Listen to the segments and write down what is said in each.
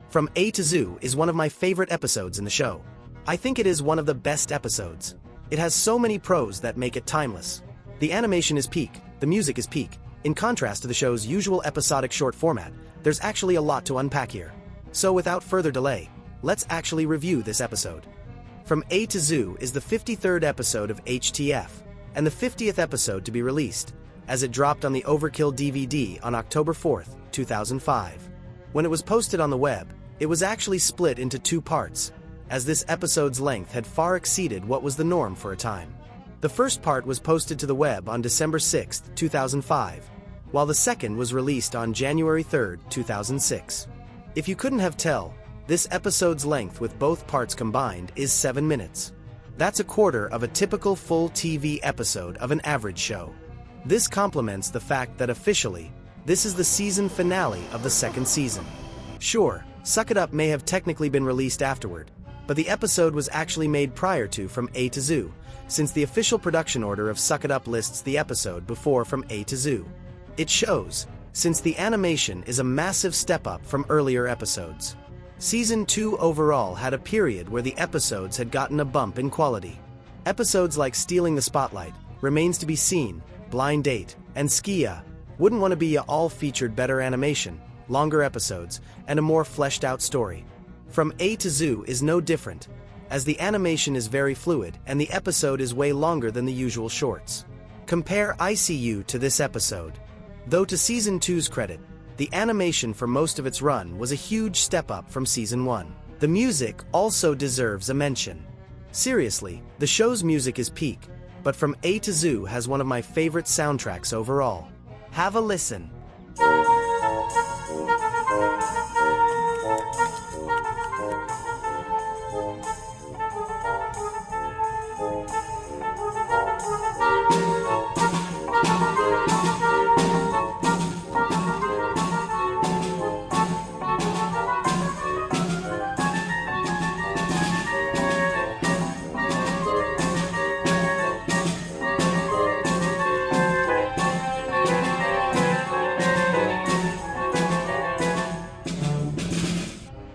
From A to Zoo is one of my favorite episodes in the show. I think it is one of the best episodes. It has so many pros that make it timeless. The animation is peak, the music is peak. In contrast to the show's usual episodic short format, there's actually a lot to unpack here. So without further delay, let's actually review this episode. From A to Zoo is the 53rd episode of HTF, and the 50th episode to be released, as it dropped on the Overkill DVD on October 4, 2005. When it was posted on the web, it was actually split into two parts, as this episode's length had far exceeded what was the norm for a time. The first part was posted to the web on December 6, 2005, while the second was released on January 3, 2006. If you couldn't have tell, this episode's length with both parts combined is 7 minutes. That's a quarter of a typical full TV episode of an average show. This complements the fact that officially, this is the season finale of the second season. Sure, Suck It Up may have technically been released afterward, but the episode was actually made prior to From A to Zoo, since the official production order of Suck It Up lists the episode before From A to Zoo. It shows, since the animation is a massive step up from earlier episodes. Season 2 overall had a period where the episodes had gotten a bump in quality. Episodes like Stealing the Spotlight, Remains to be Seen, Blind Date, and Skia Wouldn't Want to Be Ya all featured better animation, longer episodes, and a more fleshed out story. From A to Zoo is no different, as the animation is very fluid and the episode is way longer than the usual shorts. Compare ICU to this episode. Though to Season 2's credit, the animation for most of its run was a huge step up from Season 1. The music also deserves a mention. Seriously, the show's music is peak, but From A to Zoo has one of my favorite soundtracks overall. Have a listen.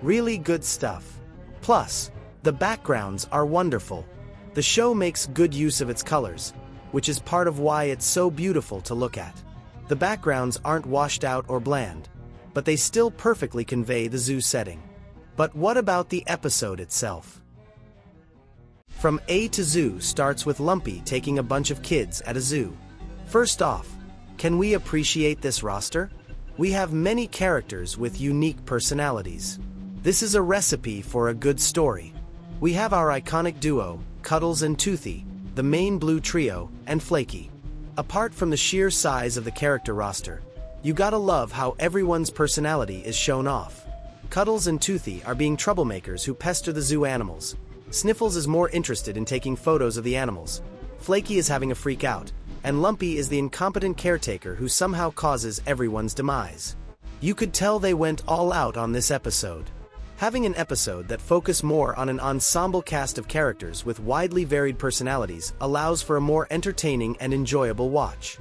Really good stuff. Plus, the backgrounds are wonderful. The show makes good use of its colors, which is part of why it's so beautiful to look at. The backgrounds aren't washed out or bland, but they still perfectly convey the zoo setting. But what about the episode itself? From A to Zoo starts with Lumpy taking a bunch of kids at a zoo. First off, can we appreciate this roster? We have many characters with unique personalities. This is a recipe for a good story. We have our iconic duo, Cuddles and Toothy, the main blue trio, and Flaky. Apart from the sheer size of the character roster, you gotta love how everyone's personality is shown off. Cuddles and Toothy are being troublemakers who pester the zoo animals. Sniffles is more interested in taking photos of the animals. Flaky is having a freak out, and Lumpy is the incompetent caretaker who somehow causes everyone's demise. You could tell they went all out on this episode. Having an episode that focused more on an ensemble cast of characters with widely varied personalities allows for a more entertaining and enjoyable watch.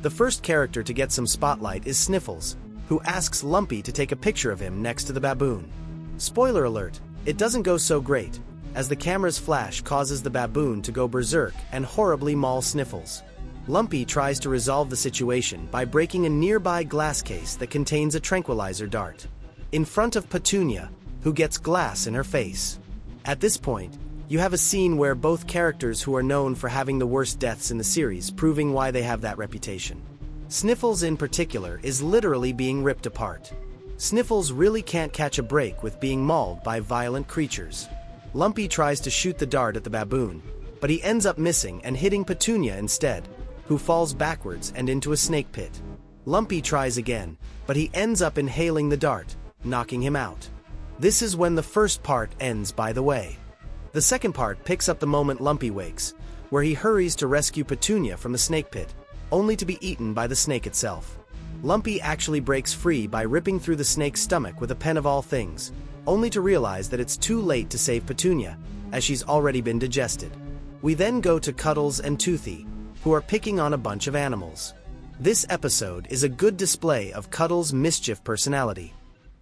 The first character to get some spotlight is Sniffles, who asks Lumpy to take a picture of him next to the baboon. Spoiler alert, it doesn't go so great, as the camera's flash causes the baboon to go berserk and horribly maul Sniffles. Lumpy tries to resolve the situation by breaking a nearby glass case that contains a tranquilizer dart in front of Petunia, who gets glass in her face. At this point, you have a scene where both characters who are known for having the worst deaths in the series proving why they have that reputation. Sniffles in particular is literally being ripped apart. Sniffles really can't catch a break with being mauled by violent creatures. Lumpy tries to shoot the dart at the baboon, but he ends up missing and hitting Petunia instead, who falls backwards and into a snake pit. Lumpy tries again, but he ends up inhaling the dart, knocking him out. This is when the first part ends, by the way. The second part picks up the moment Lumpy wakes, where he hurries to rescue Petunia from the snake pit, only to be eaten by the snake itself. Lumpy actually breaks free by ripping through the snake's stomach with a pen of all things, only to realize that it's too late to save Petunia, as she's already been digested. We then go to Cuddles and Toothy, who are picking on a bunch of animals. This episode is a good display of Cuddles' mischief personality.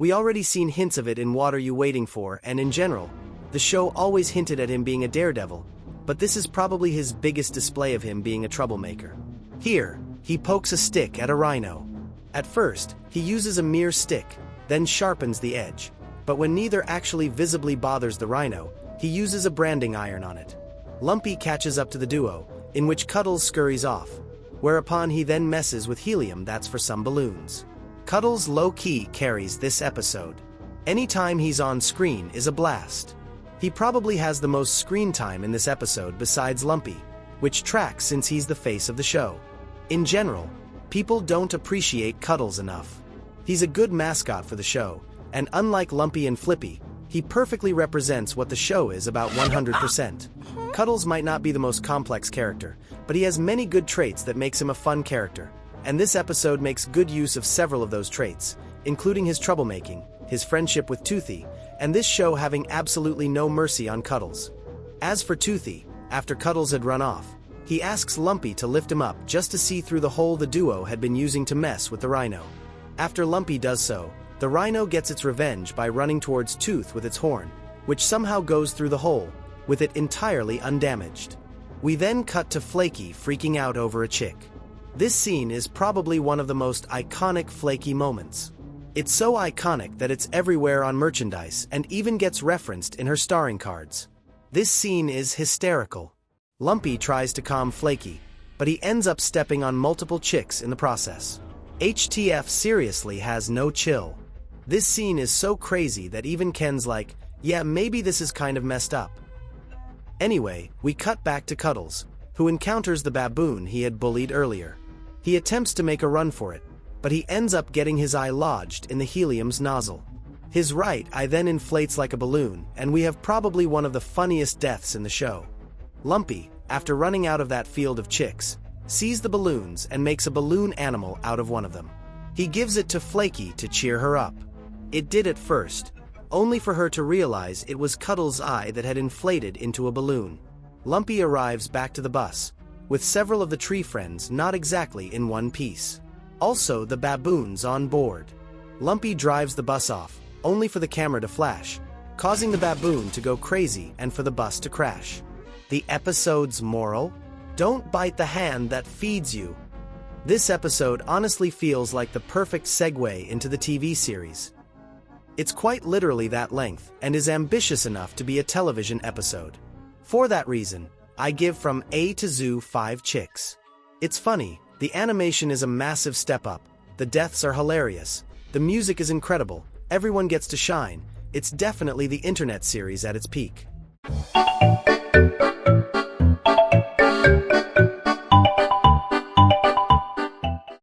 We already seen hints of it in What Are You Waiting For, and in general, the show always hinted at him being a daredevil, but this is probably his biggest display of him being a troublemaker. Here, he pokes a stick at a rhino. At first, he uses a mere stick, then sharpens the edge. But when neither actually visibly bothers the rhino, he uses a branding iron on it. Lumpy catches up to the duo, in which Cuddles scurries off, whereupon he then messes with helium that's for some balloons. Cuddles low-key carries this episode. Anytime he's on screen is a blast. He probably has the most screen time in this episode besides Lumpy, which tracks since he's the face of the show. In general, people don't appreciate Cuddles enough. He's a good mascot for the show, and unlike Lumpy and Flippy, he perfectly represents what the show is about 100%. Cuddles might not be the most complex character, but he has many good traits that makes him a fun character, and this episode makes good use of several of those traits, including his troublemaking, his friendship with Toothy, and this show having absolutely no mercy on Cuddles. As for Toothy, after Cuddles had run off, he asks Lumpy to lift him up just to see through the hole the duo had been using to mess with the rhino. After Lumpy does so, the rhino gets its revenge by running towards Tooth with its horn, which somehow goes through the hole, with it entirely undamaged. We then cut to Flaky freaking out over a chick. This scene is probably one of the most iconic Flaky moments. It's so iconic that it's everywhere on merchandise and even gets referenced in her starring cards. This scene is hysterical. Lumpy tries to calm Flaky, but he ends up stepping on multiple chicks in the process. HTF seriously has no chill. This scene is so crazy that even Ken's like, yeah, maybe this is kind of messed up. Anyway, we cut back to Cuddles, who encounters the baboon he had bullied earlier. He attempts to make a run for it, but he ends up getting his eye lodged in the helium's nozzle. His right eye then inflates like a balloon, and we have probably one of the funniest deaths in the show. Lumpy, after running out of that field of chicks, sees the balloons and makes a balloon animal out of one of them. He gives it to Flaky to cheer her up. It did at first, only for her to realize it was Cuddles' eye that had inflated into a balloon. Lumpy arrives back to the bus, with several of the tree friends not exactly in one piece. Also, the baboons on board. Lumpy drives the bus off, only for the camera to flash, causing the baboon to go crazy and for the bus to crash. The episode's moral? Don't bite the hand that feeds you. This episode honestly feels like the perfect segue into the TV series. It's quite literally that length and is ambitious enough to be a television episode. For that reason, I give from A to Zoo 5 chicks. It's funny, the animation is a massive step up, the deaths are hilarious, the music is incredible, everyone gets to shine, it's definitely the internet series at its peak.